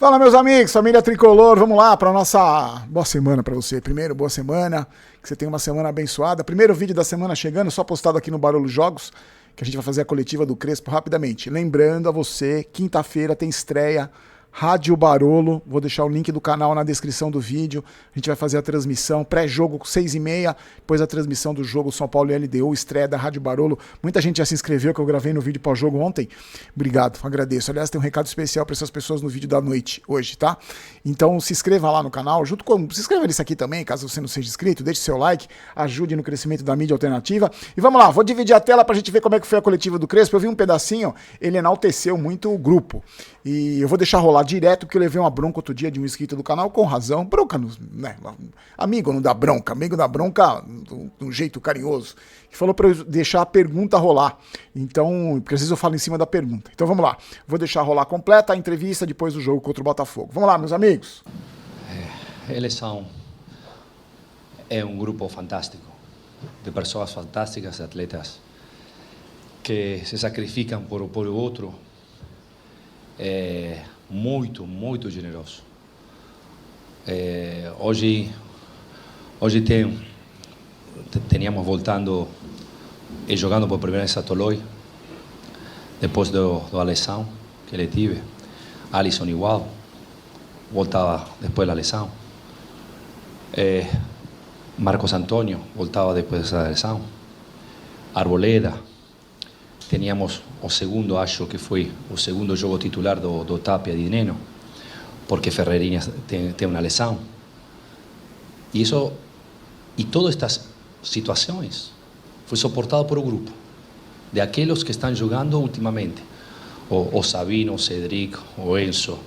Fala, meus amigos, família Tricolor, vamos lá para nossa boa semana para você. Primeiro, boa semana, que você tenha uma semana abençoada. Primeiro vídeo da semana chegando, só postado aqui no Barolo Jogos, que a gente vai fazer a coletiva do Crespo rapidamente. Lembrando a você, quinta-feira tem estreia Rádio Barolo, vou deixar o link do canal na descrição do vídeo. A gente vai fazer a transmissão, pré-jogo 6h30, depois a transmissão do jogo São Paulo e LDU, estreia da Rádio Barolo. Muita gente já se inscreveu, que eu gravei no vídeo pós-jogo ontem. Obrigado, agradeço. Aliás, tem um recado especial para essas pessoas no vídeo da noite, hoje, tá? Então se inscreva lá no canal, junto com... Se inscreva nesse aqui também, caso você não seja inscrito, deixe seu like, ajude no crescimento da mídia alternativa. E vamos lá, vou dividir a tela pra gente ver como é que foi a coletiva do Crespo. Eu vi um pedacinho, ele enalteceu muito o grupo. E eu vou deixar rolar direto, porque eu levei uma bronca outro dia de um inscrito do canal, com razão. Bronca, né? Amigo não dá bronca, amigo dá bronca de um jeito carinhoso. Que falou pra eu deixar a pergunta rolar. Então, porque às vezes eu falo em cima da pergunta. Então vamos lá, vou deixar rolar completa a entrevista depois do jogo contra o Botafogo. Vamos lá, meus amigos. Eles são um grupo fantástico, de pessoas fantásticas, de atletas, que se sacrificam por o outro. Muito generoso. Hoje teníamos voltando e jogando por primeira vez a Toloi, depois da lesão que ele tive. Alisson igual, voltava depois da lesão. Marcos Antônio voltava depois dessa lesão. Arboleda. Teníamos o segundo, acho que foi o segundo jogo titular do Tapia de Neno, porque Ferreirinha tem uma lesão. E todas estas situações foi suportado por o grupo, de aqueles que estão jogando ultimamente. O Sabino, o Cedric, o Enzo,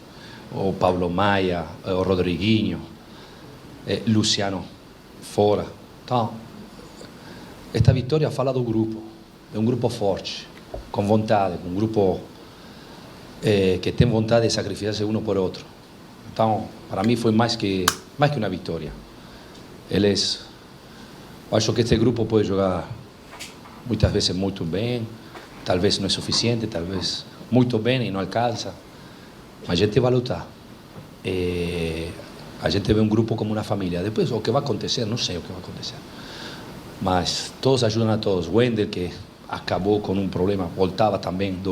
o Pablo Maia, o Rodriguinho, Luciano fora. Então, esta vitória fala do grupo. É um grupo forte, com vontade, um grupo que tem vontade de sacrificar-se um por outro. Então, para mim foi mais que uma vitória. Eu acho que este grupo pode jogar muitas vezes muito bem, talvez não é suficiente, talvez muito bem e não alcança, mas a gente vai lutar. A gente vê um grupo como uma família. Depois, o que vai acontecer, não sei o que vai acontecer. Mas todos ajudam a todos. Wendel, que acabou com um problema, voltava também de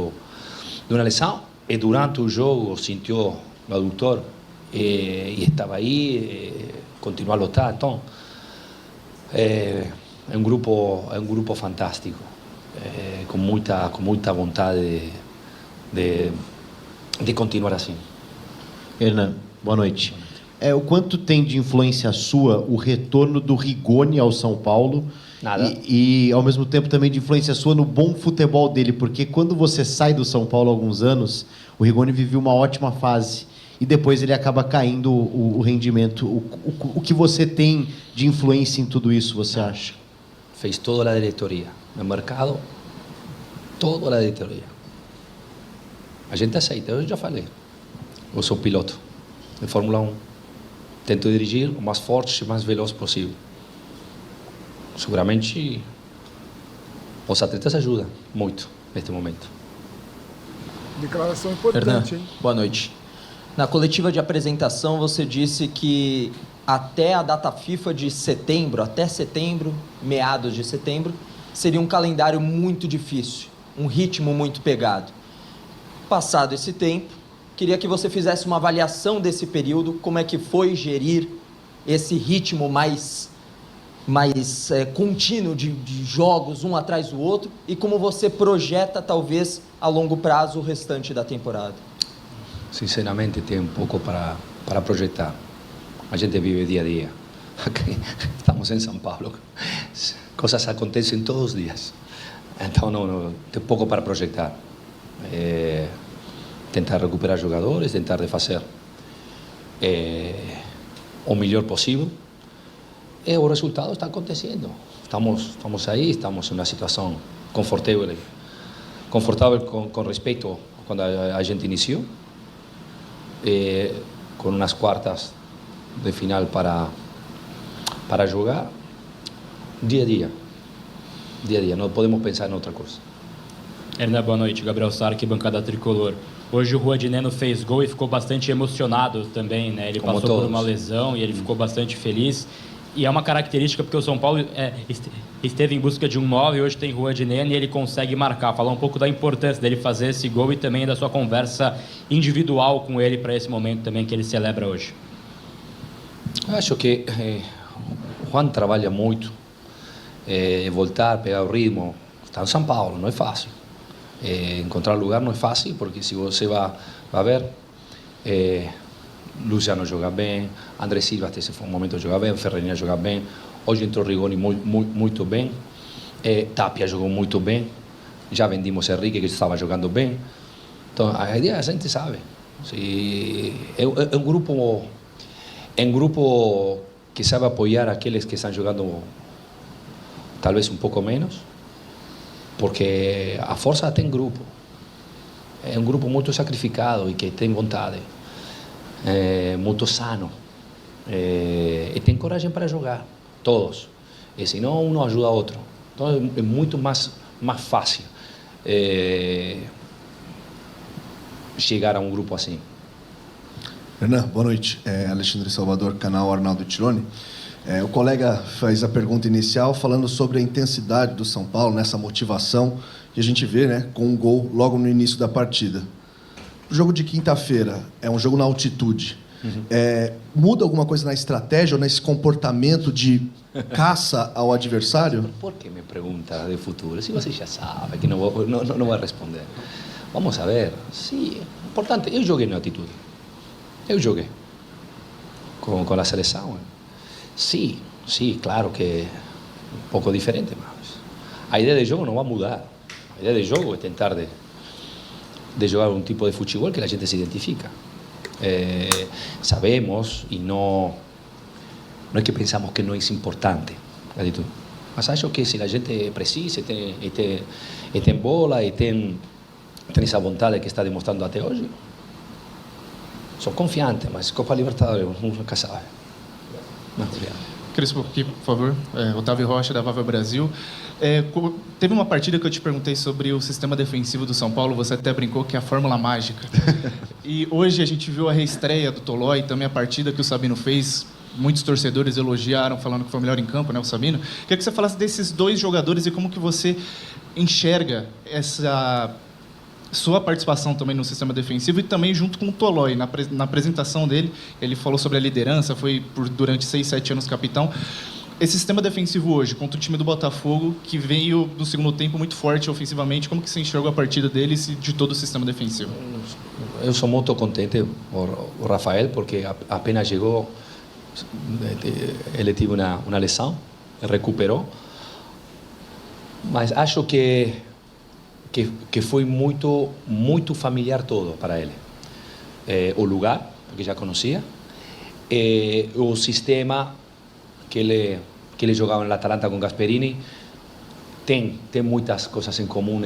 uma lesão, e durante o jogo sentiu no adutor e estava aí, continuou a lutar. Então, é um grupo fantástico, com muita vontade de continuar assim. Hernan, boa noite. O quanto tem de influência sua o retorno do Rigoni ao São Paulo? Nada. E ao mesmo tempo também de influência sua no bom futebol dele, porque quando você sai do São Paulo há alguns anos, o Rigoni viveu uma ótima fase e depois ele acaba caindo o rendimento. O que você tem de influência em tudo isso, você acha? Fez toda a diretoria. No mercado, toda a diretoria. A gente aceita, eu já falei. Eu sou piloto de Fórmula 1. Tento dirigir o mais forte e mais veloz possível. Seguramente os atletas ajudam muito neste momento. Declaração importante, hein? Boa noite. Na coletiva de apresentação você disse que até a data FIFA de setembro, até setembro, meados de setembro, seria um calendário muito difícil, um ritmo muito pegado. Passado esse tempo, queria que você fizesse uma avaliação desse período, como é que foi gerir esse ritmo mais contínuo de jogos um atrás do outro e como você projeta, talvez, a longo prazo o restante da temporada. Sinceramente, tem um pouco para projetar. A gente vive dia a dia. Aqui, estamos em São Paulo. Coisas acontecem todos os dias. Então, não tem pouco para projetar. Tentar recuperar jogadores, tentar fazer o melhor possível. E o resultado está acontecendo. Estamos aí, estamos em uma situação confortável com respeito a quando a gente iniciou, com umas quartas de final para jogar dia a dia. Não podemos pensar em outra coisa. Hernan, boa noite. Gabriel Sarque, bancada tricolor. Hoje o Juan de Neno fez gol e ficou bastante emocionado também, né? Ele Como passou por todos. uma lesão e ele ficou bastante feliz. E é uma característica porque o São Paulo esteve em busca de um 9 e hoje tem Juan de Neno e ele consegue marcar. Falar um pouco da importância dele fazer esse gol e também da sua conversa individual com ele para esse momento também que ele celebra hoje. Acho que Juan trabalha muito, voltar, pegar o ritmo. Está em São Paulo, não é fácil. Encontrar lugar não é fácil, porque se você vai ver, Luciano joga bem, André Silva até esse momento joga bem, Ferreirinha joga bem, hoje entrou Rigoni muito bem, Tapia jogou muito bem, já vendimos Henrique que estava jogando bem. Então a ideia a gente sabe. É um grupo que sabe apoiar aqueles que estão jogando talvez um pouco menos, porque a força tem grupo. É um grupo muito sacrificado e que tem vontade, muito sano, e tem coragem para jogar, todos. E senão um ajuda o outro. Então é muito mais fácil chegar a um grupo assim. Hernan, boa noite. Alexandre Salvador, canal Arnaldo Tironi. O colega fez a pergunta inicial falando sobre a intensidade do São Paulo, nessa motivação que a gente vê, né, com um gol logo no início da partida. O jogo de quinta-feira é um jogo na altitude. Muda alguma coisa na estratégia ou nesse comportamento de caça ao adversário? Por que me pergunta de futuro? Se você já sabe que não vai responder. Vamos a ver. Sim, importante. Eu joguei na altitude. Eu joguei com a seleção. Sim, claro que é um pouco diferente, mas a ideia de jogo não vai mudar. A ideia de jogo é tentar de jogar um tipo de futebol que a gente se identifica. Sabemos e não é que pensamos que não é importante, mas acho que se a gente precisa e tem bola e tem essa vontade que está demonstrando até hoje, sou confiante, mas Copa Libertadores nunca sabe. Crespo, aqui, por favor. Otávio Rocha, da Vava Brasil. Teve uma partida que eu te perguntei sobre o sistema defensivo do São Paulo, você até brincou que é a fórmula mágica. E hoje a gente viu a reestreia do Tolói, também a partida que o Sabino fez. Muitos torcedores elogiaram, falando que foi o melhor em campo, né, o Sabino. Queria que você falasse desses dois jogadores e como que você enxerga essa sua participação também no sistema defensivo e também junto com o Tolói. Na apresentação dele, ele falou sobre a liderança, foi durante 6, 7 anos capitão. Esse sistema defensivo hoje, contra o time do Botafogo, que veio no segundo tempo muito forte ofensivamente, como que você enxergou a partida deles e de todo o sistema defensivo? Eu sou muito contente o Rafael, porque apenas chegou, ele teve uma lesão, recuperou, mas acho que foi muito familiar todo para ele. O lugar, porque já conhecia, o sistema que ele jogava na Atalanta com Gasperini, tem muitas coisas em comum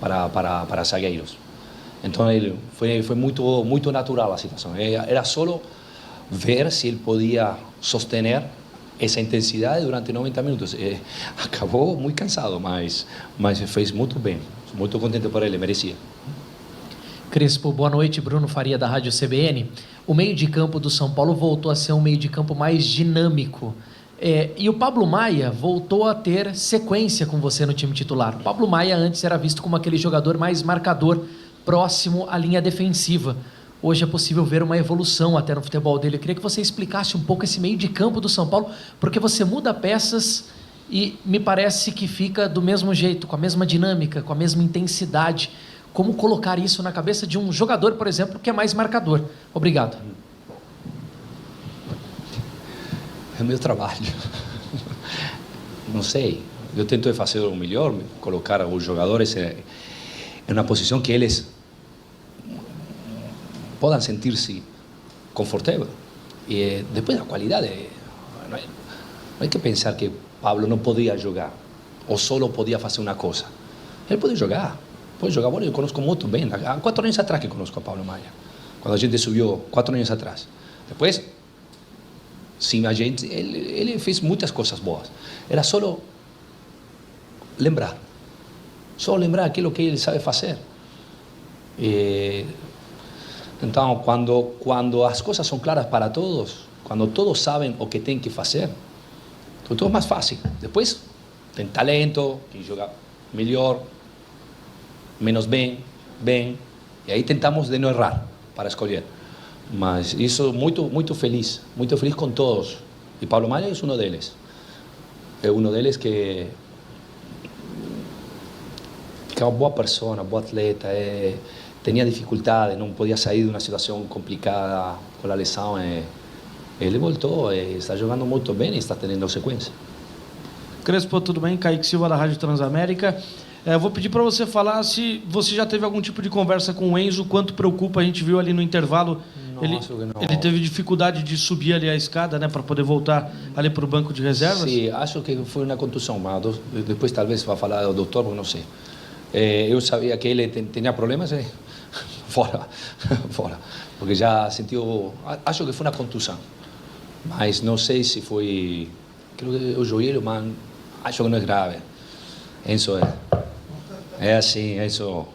para zagueiros. Então foi muito natural a situação. Era só ver se ele podia sostener essa intensidade durante 90 minutos. Acabou muito cansado, mas fez muito bem. Muito contente por ele, merecia. Crespo, boa noite. Bruno Faria, da Rádio CBN. O meio de campo do São Paulo voltou a ser um meio de campo mais dinâmico. E o Pablo Maia voltou a ter sequência com você no time titular. O Pablo Maia antes era visto como aquele jogador mais marcador, próximo à linha defensiva. Hoje é possível ver uma evolução até no futebol dele. Eu queria que você explicasse um pouco esse meio de campo do São Paulo, porque você muda peças e me parece que fica do mesmo jeito, com a mesma dinâmica, com a mesma intensidade. Como colocar isso na cabeça de um jogador, por exemplo, que é mais marcador? Obrigado. É meu trabalho. Não sei. Eu tento fazer o melhor, colocar os jogadores em uma posição que eles possam sentir-se confortáveis. E depois a qualidade. Não é que pensar que Pablo não podia jogar ou só podia fazer uma coisa. Ele pode jogar bola. Eu conheço muito bem. Há 4 anos atrás que conheço a Pablo Maia. Quando a gente subiu 4 anos atrás. Depois, sim, ele fez muitas coisas boas. Era só lembrar. Só lembrar aquilo que ele sabe fazer. Então, quando as coisas são claras para todos, quando todos sabem o que tem que fazer, tudo é mais fácil. Depois, tem talento, quem joga melhor, menos bem, e aí tentamos de não errar para escolher. Mas isso muito feliz com todos. E Pablo Maia é um deles. É um deles que é uma boa pessoa, boa atleta, tinha dificuldade, não podia sair de uma situação complicada com a lesão. Ele voltou, está jogando muito bem e está tendo sequência. Crespo, tudo bem? Kaique Silva, da Rádio Transamérica. Vou pedir para você falar se você já teve algum tipo de conversa com o Enzo, quanto preocupa, a gente viu ali no intervalo, ele teve dificuldade de subir ali a escada, né, para poder voltar ali para o banco de reservas? Sim, acho que foi uma contusão, mas depois talvez vai falar o doutor, porque não sei. Eu sabia que ele tinha problemas, fora, porque já sentiu, acho que foi uma contusão, mas não sei se foi, creo que o joelho, mas acho que não é grave. Enzo é assim, Enzo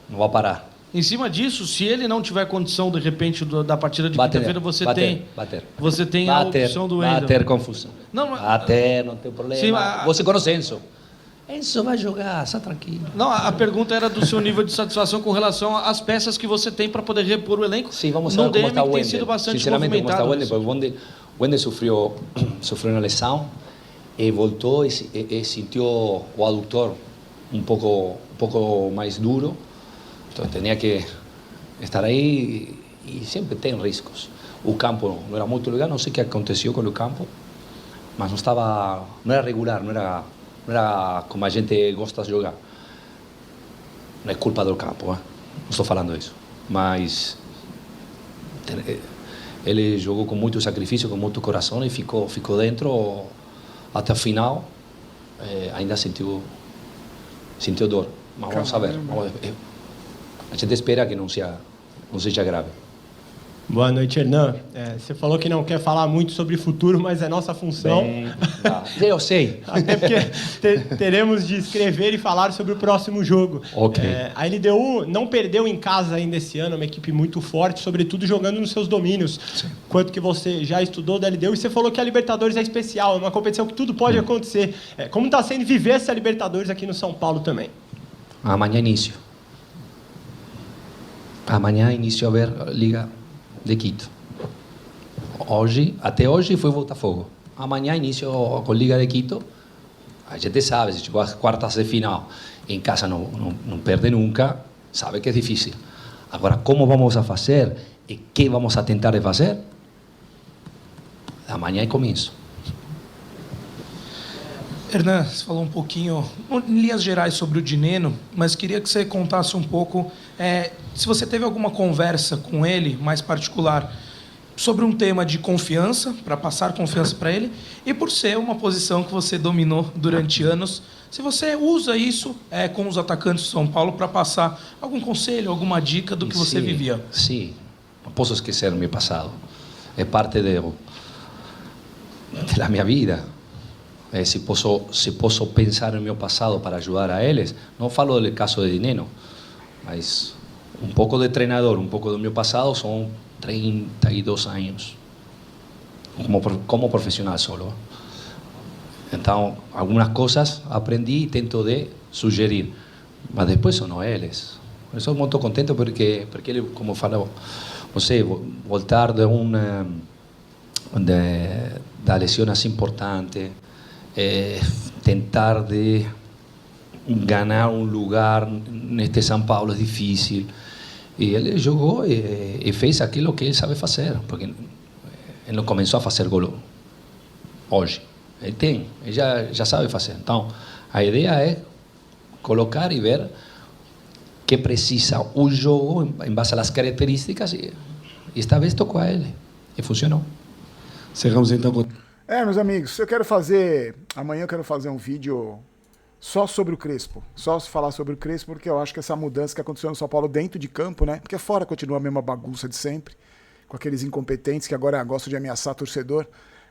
não vai parar. Em cima disso, se ele não tiver condição, de repente, da partida de quinta-feira, você tem a opção do Enzo. Vai ter confusão. Não tem problema. Sim, você conhece Enzo? Enzo vai jogar, está tranquilo. Não, a pergunta era do seu nível de satisfação com relação às peças que você tem para poder repor o elenco. Sim, vamos ver como está o Wendel. Tem sido bastante sinceramente, movimentado. Como está o Wendel, porque o Wendel sofreu uma lesão e voltou e sentiu o adutor um pouco mais duro. Então tinha que estar aí e sempre tem riscos. O campo não era muito legal, não sei o que aconteceu com o campo, mas não era regular, não era como a gente gosta de jogar. Não é culpa do campo, não estou falando isso. Mas ele jogou com muito sacrifício, com muito coração e ficou dentro até o final. Ainda sentiu dor. Mas vamos ver. A gente espera que não seja grave. Boa noite, Hernan. Você falou que não quer falar muito sobre futuro, mas é nossa função. Eu sei. Até porque teremos de escrever e falar sobre o próximo jogo. Ok. A LDU não perdeu em casa ainda esse ano, uma equipe muito forte, sobretudo jogando nos seus domínios. Sim. Quanto que você já estudou da LDU, e você falou que a Libertadores é especial, é uma competição que tudo pode acontecer. Como está sendo viver essa Libertadores aqui no São Paulo também? Amanhã inicio a ver a Liga de Quito. Até hoje foi Botafogo. Amanhã inicio com Liga de Quito. A gente sabe, se chegou às quartas de final, em casa não perde nunca, sabe que é difícil. Agora, como vamos a fazer e que vamos a tentar de fazer? Amanhã é começo. Hernan, você falou um pouquinho, em linhas gerais, sobre o Dineno, mas queria que você contasse um pouco, se você teve alguma conversa com ele, mais particular, sobre um tema de confiança, para passar confiança para ele, e por ser uma posição que você dominou durante anos, se você usa isso com os atacantes de São Paulo para passar algum conselho, alguma dica do que você vivia. Sim, não posso esquecer meu passado. É parte da minha vida. Se posso pensar no meu passado para ajudar a eles, não falo do caso de Dineno, mas um pouco de treinador, um pouco do meu passado, são 32 anos como profissional solo. Então, algumas coisas aprendi e tento de sugerir, mas depois são eles. Eu sou muito contente porque ele, como falou, você voltar da lesão assim importante, tentar de ganhar um lugar neste São Paulo é difícil. E ele jogou e fez aquilo que ele sabe fazer, porque ele não começou a fazer gol hoje. Ele já sabe fazer. Então, a ideia é colocar e ver que precisa o jogo em base às características e esta vez tocou a ele e funcionou. Cerramos então com... meus amigos, amanhã eu quero fazer um vídeo só sobre o Crespo. Só falar sobre o Crespo, porque eu acho que essa mudança que aconteceu no São Paulo dentro de campo, né? Porque fora continua a mesma bagunça de sempre, com aqueles incompetentes que agora gostam de ameaçar torcedor.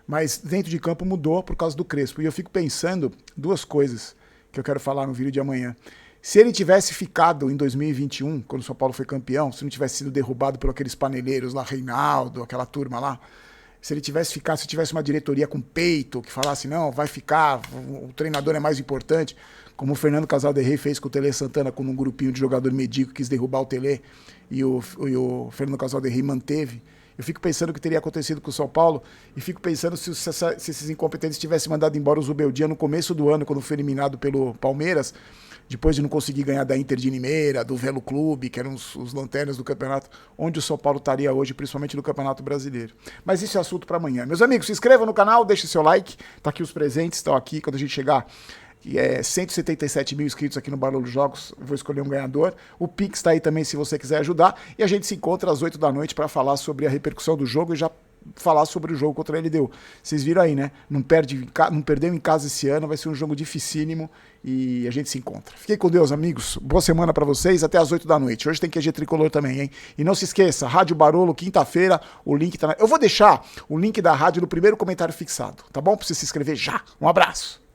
Mas dentro de campo mudou por causa do Crespo. E eu fico pensando duas coisas que eu quero falar no vídeo de amanhã. Se ele tivesse ficado em 2021, quando o São Paulo foi campeão, se não tivesse sido derrubado por aqueles paneleiros lá, Reinaldo, aquela turma lá, se ele tivesse ficado, se tivesse uma diretoria com peito, que falasse, não, vai ficar, o treinador é mais importante, como o Fernando Casalderrey fez com o Tele Santana, com um grupinho de jogador medíocre, quis derrubar o Tele, e o Fernando Casalderrey manteve. Eu fico pensando o que teria acontecido com o São Paulo e fico pensando se esses incompetentes tivessem mandado embora o Zubeldia no começo do ano, quando foi eliminado pelo Palmeiras, depois de não conseguir ganhar da Inter de Limeira, do Velo Clube, que eram os lanternas do campeonato, onde o São Paulo estaria hoje, principalmente no Campeonato Brasileiro. Mas isso é assunto para amanhã. Meus amigos, se inscrevam no canal, deixem seu like, tá aqui os presentes, estão aqui, quando a gente chegar... 177 mil inscritos aqui no Barulho Jogos, vou escolher um ganhador. O Pix está aí também se você quiser ajudar. E a gente se encontra às 8 da noite para falar sobre a repercussão do jogo e já falar sobre o jogo contra a LDU. Vocês viram aí, né? Não perdeu em casa esse ano, vai ser um jogo dificílimo e a gente se encontra. Fiquem com Deus, amigos. Boa semana para vocês, até às 8 da noite. Hoje tem QG Tricolor também, hein? E não se esqueça, Rádio Barolo, quinta-feira, o link tá Eu vou deixar o link da rádio no primeiro comentário fixado, tá bom? Pra você se inscrever já. Um abraço.